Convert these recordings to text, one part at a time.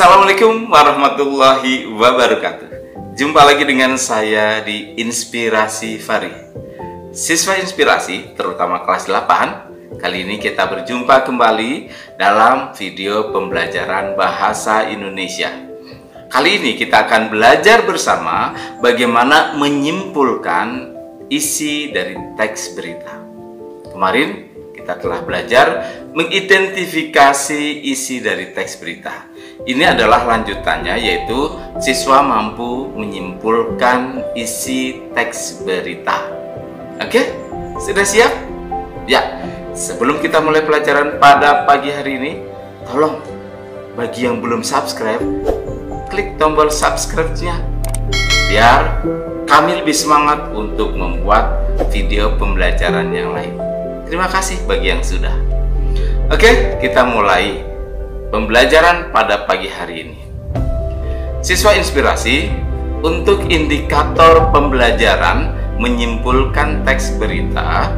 Assalamualaikum warahmatullahi wabarakatuh. Jumpa lagi dengan saya di Inspirasi Fari. Siswa Inspirasi, terutama kelas 8, kali ini kita berjumpa kembali dalam video pembelajaran bahasa Indonesia. Kali ini kita akan belajar bersama bagaimana menyimpulkan isi dari teks berita. Kemarin kita telah belajar mengidentifikasi isi dari teks berita. Ini adalah lanjutannya, yaitu siswa mampu menyimpulkan isi teks berita. Oke, sudah siap? Ya, sebelum kita mulai pelajaran pada pagi hari ini, tolong bagi yang belum subscribe, klik tombol subscribe-nya biar kami lebih semangat untuk membuat video pembelajaran yang lain. Terima kasih bagi yang sudah. Oke, kita mulai pembelajaran pada pagi hari ini. Siswa Inspirasi, untuk indikator pembelajaran menyimpulkan teks berita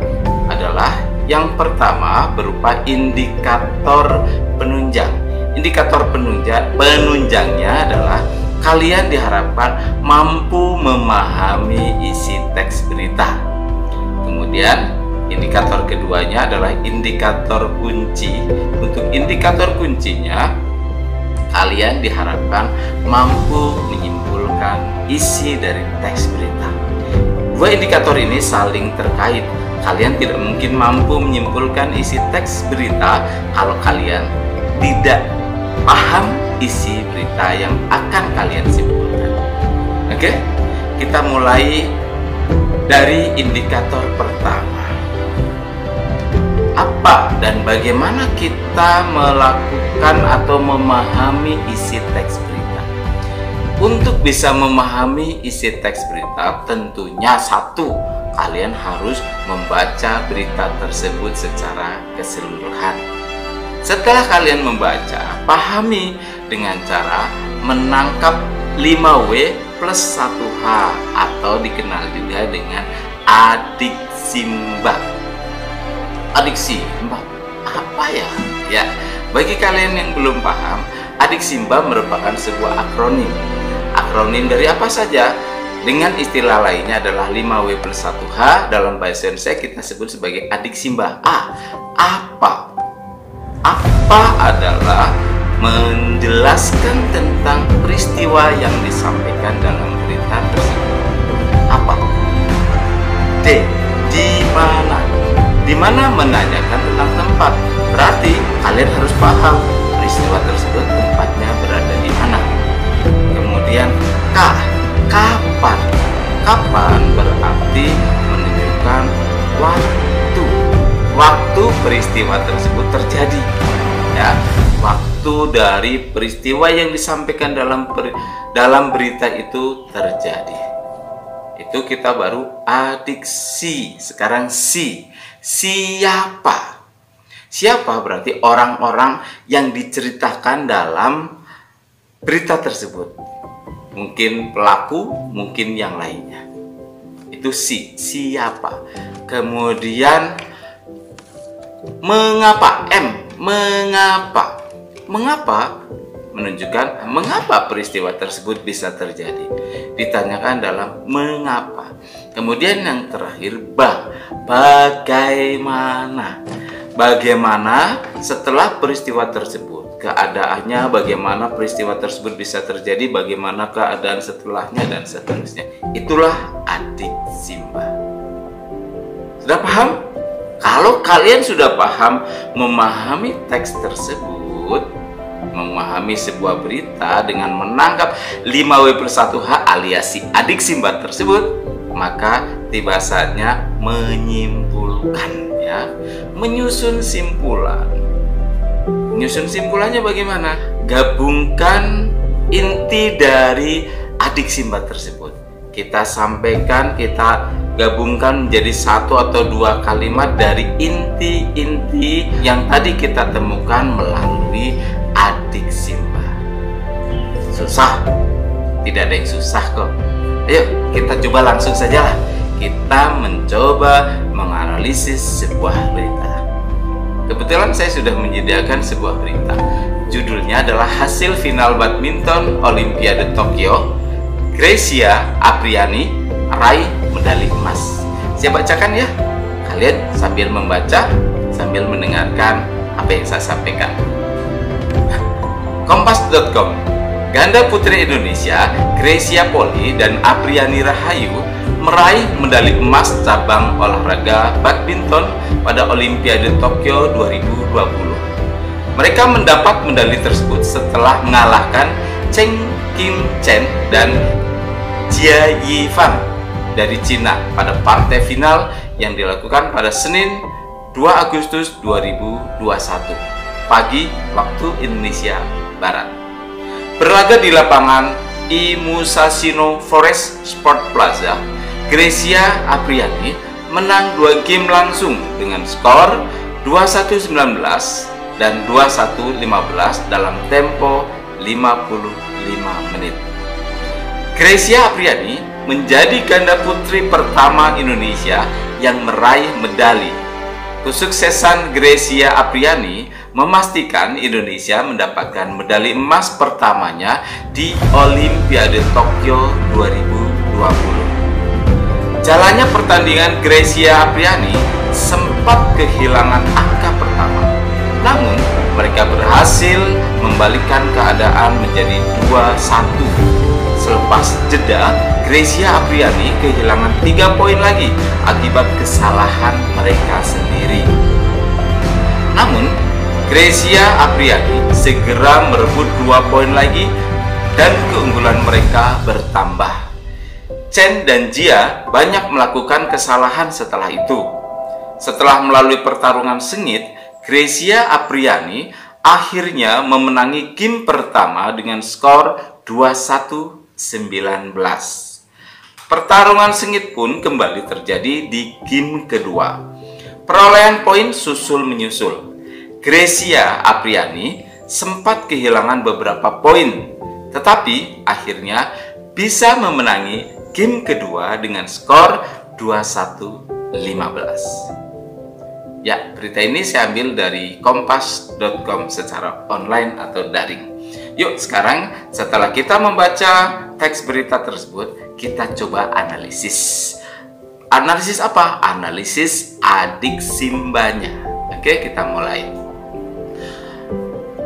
adalah yang pertama berupa indikator penunjang. Indikator penunjangnya adalah kalian diharapkan mampu memahami isi teks berita. Kemudian indikator keduanya adalah indikator kunci. Untuk indikator kuncinya, kalian diharapkan mampu menyimpulkan isi dari teks berita. Dua indikator ini saling terkait. Kalian tidak mungkin mampu menyimpulkan isi teks berita kalau kalian tidak paham isi berita yang akan kalian simpulkan. Oke, kita mulai dari indikator pertama. Apa dan bagaimana kita melakukan atau memahami isi teks berita? Untuk bisa memahami isi teks berita, tentunya satu, kalian harus membaca berita tersebut secara keseluruhan. Setelah kalian membaca, pahami dengan cara menangkap 5W plus 1H atau dikenal juga dengan adiksi-mbah. Adiksi-mbah apa ya? Ya, bagi kalian yang belum paham, adiksi-mbah merupakan sebuah akronim. Akronim dari apa saja? Dengan istilah lainnya adalah 5W plus 1H. Dalam bahasa Indonesia kita sebut sebagai adiksi-mbah. Apa? Apa adalah menjelaskan tentang peristiwa yang disampaikan dalam berita tersebut. Apa? D. Di mana? Di mana menanyakan tentang tempat. Berarti kalian harus paham peristiwa tersebut tempatnya berada di mana. Kemudian K. Kapan? Kapan berarti menunjukkan waktu. Waktu peristiwa tersebut terjadi. Ya, waktu dari peristiwa yang disampaikan dalam berita itu terjadi. Itu kita baru adiksi. Sekarang si. Siapa? Siapa berarti orang-orang yang diceritakan dalam berita tersebut. Mungkin pelaku, mungkin yang lainnya. Itu si. Siapa? Kemudian mengapa? M. Mengapa? Mengapa? Menunjukkan mengapa peristiwa tersebut bisa terjadi. Ditanyakan dalam mengapa. Kemudian yang terakhir bagaimana. Bagaimana setelah peristiwa tersebut, keadaannya, bagaimana peristiwa tersebut bisa terjadi, bagaimana keadaan setelahnya, dan seterusnya. Itulah adiksi-mbah. Sudah paham? Kalau kalian sudah paham memahami teks tersebut, memahami sebuah berita dengan menangkap 5W plus 1H alias si adiksi-mbah tersebut, maka tiba saatnya menyimpulkan, ya, menyusun simpulan. Menyusun simpulannya bagaimana? Gabungkan inti dari adiksi-mbah tersebut. Kita sampaikan, kita gabungkan menjadi satu atau dua kalimat dari inti-inti yang tadi kita temukan melalui adiksi-mbah. Susah? Tidak ada yang susah kok. Ayo kita coba langsung saja lah. Kita mencoba menganalisis sebuah berita. Kebetulan saya sudah menyediakan sebuah berita. Judulnya adalah hasil final badminton Olimpiade Tokyo. Greysia Apriani raih medali emas. Saya bacakan ya. Kalian sambil membaca, sambil mendengarkan apa yang saya sampaikan. Kompas.com. Ganda putri Indonesia Greysia Poli dan Apriani Rahayu meraih medali emas cabang olahraga badminton pada Olimpiade Tokyo 2020. Mereka mendapat medali tersebut setelah mengalahkan Cheng Qing-chen dan Jia Yifan dari Cina pada partai final yang dilakukan pada Senin 2 Agustus 2021 pagi waktu Indonesia Barat. Berlaga di lapangan Musashino Forest Sport Plaza, Greysia Apriani menang 2 game langsung dengan skor 21-19 dan 21-15 dalam tempo 55 menit. Greysia Apriani menjadi ganda putri pertama Indonesia yang meraih medali. Kesuksesan Greysia Apriani memastikan Indonesia mendapatkan medali emas pertamanya di Olimpiade Tokyo 2020. Jalannya pertandingan, Greysia Apriani sempat kehilangan angka pertama. Namun, mereka berhasil membalikkan keadaan menjadi 2-1. Selepas jeda, Greysia Apriani kehilangan 3 poin lagi akibat kesalahan mereka sendiri. Namun, Greysia Apriani segera merebut 2 poin lagi dan keunggulan mereka bertambah. Chen dan Jia banyak melakukan kesalahan setelah itu. Setelah melalui pertarungan sengit, Greysia Apriani akhirnya memenangi game pertama dengan skor 21-19. Pertarungan sengit pun kembali terjadi di game kedua. Perolehan poin susul menyusul. Greysia Apriani sempat kehilangan beberapa poin, tetapi akhirnya bisa memenangi game kedua dengan skor 21-15. Ya, berita ini saya ambil dari kompas.com secara online atau daring. Yuk, sekarang setelah kita membaca teks berita tersebut, kita coba analisis. Analisis apa? Analisis adik simbanya. Oke, kita mulai.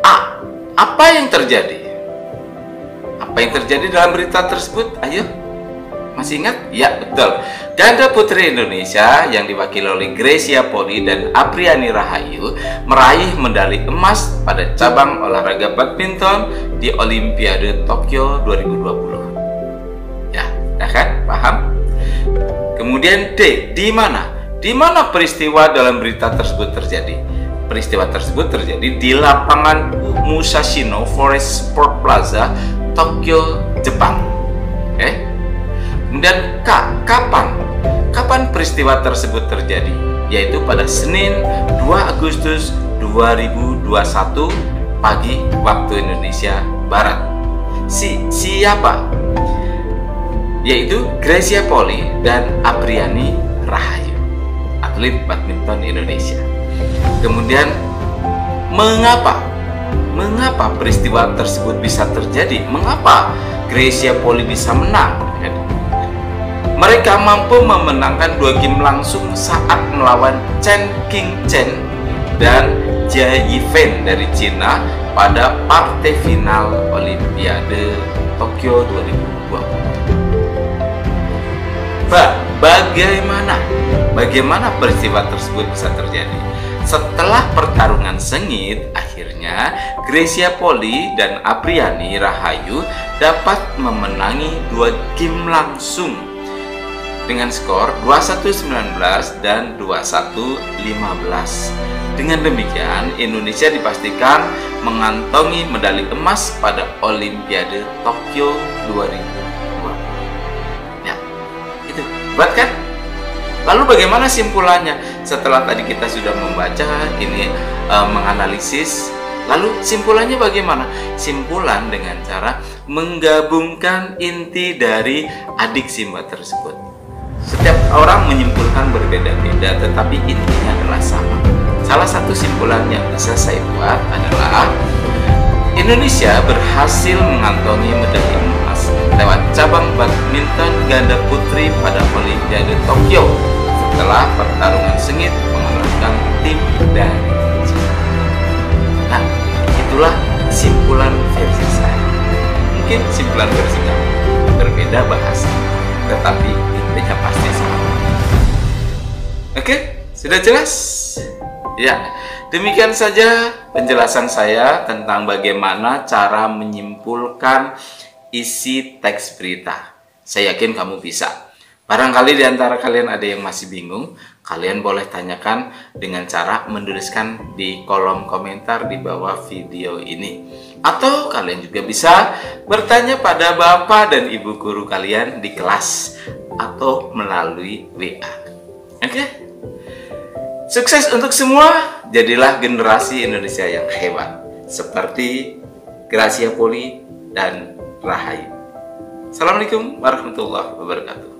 A. Apa yang terjadi? Apa yang terjadi dalam berita tersebut? Ayo. Masih ingat? Ya, betul. Ganda putri Indonesia yang diwakili oleh Greysia Poli dan Apriani Rahayu meraih medali emas pada cabang olahraga badminton di Olimpiade Tokyo 2020. Ya, dah kan? Paham? Kemudian D, di mana? Di mana peristiwa dalam berita tersebut terjadi? Peristiwa tersebut terjadi di lapangan Musashino Forest Sport Plaza, Tokyo, Jepang. Oke? Kemudian K, kapan? Kapan peristiwa tersebut terjadi? Yaitu pada Senin 2 Agustus 2021 pagi waktu Indonesia Barat. Siapa? Yaitu Greysia Poli dan Apriani Rahayu, atlet badminton Indonesia. Kemudian mengapa? Mengapa peristiwa tersebut bisa terjadi? Mengapa Greysia Poli bisa menang? Mereka mampu memenangkan 2 game langsung saat melawan Chen Qing-chen dan Jia Yifan dari Cina pada partai final Olimpiade Tokyo 2020. Bagaimana peristiwa tersebut bisa terjadi? Setelah pertarungan sengit, akhirnya Greysia Poli dan Apriani Rahayu dapat memenangi 2 game langsung dengan skor 21-19 dan 21-15. Dengan demikian, Indonesia dipastikan mengantongi medali emas pada Olimpiade Tokyo 2020. Ya, itu buat kan? Lalu bagaimana simpulannya? Setelah tadi kita sudah membaca, ini menganalisis, lalu simpulannya bagaimana? Simpulan dengan cara menggabungkan inti dari adik simba tersebut. Setiap orang menyimpulkan berbeda-beda, tetapi intinya adalah sama. Salah satu simpulan yang bisa saya buat adalah Indonesia berhasil mengantongi medali emas lewat cabang badminton ganda putri pada Olimpiade Tokyo setelah pertarungan sengit mengalahkan tim dari China. Nah, itulah kesimpulan versi saya. Mungkin simpulan versi kamu berbeda bahasa, tetapi intinya pasti sama. Oke, sudah jelas? Ya, demikian saja penjelasan saya tentang bagaimana cara menyimpulkan isi teks berita. Saya yakin kamu bisa. Barangkali di antara kalian ada yang masih bingung, kalian boleh tanyakan dengan cara menuliskan di kolom komentar di bawah video ini. Atau kalian juga bisa bertanya pada bapak dan ibu guru kalian di kelas atau melalui WA. Oke? Sukses untuk semua, jadilah generasi Indonesia yang hebat seperti Gracia Poli dan Rahayu. Assalamualaikum warahmatullahi wabarakatuh.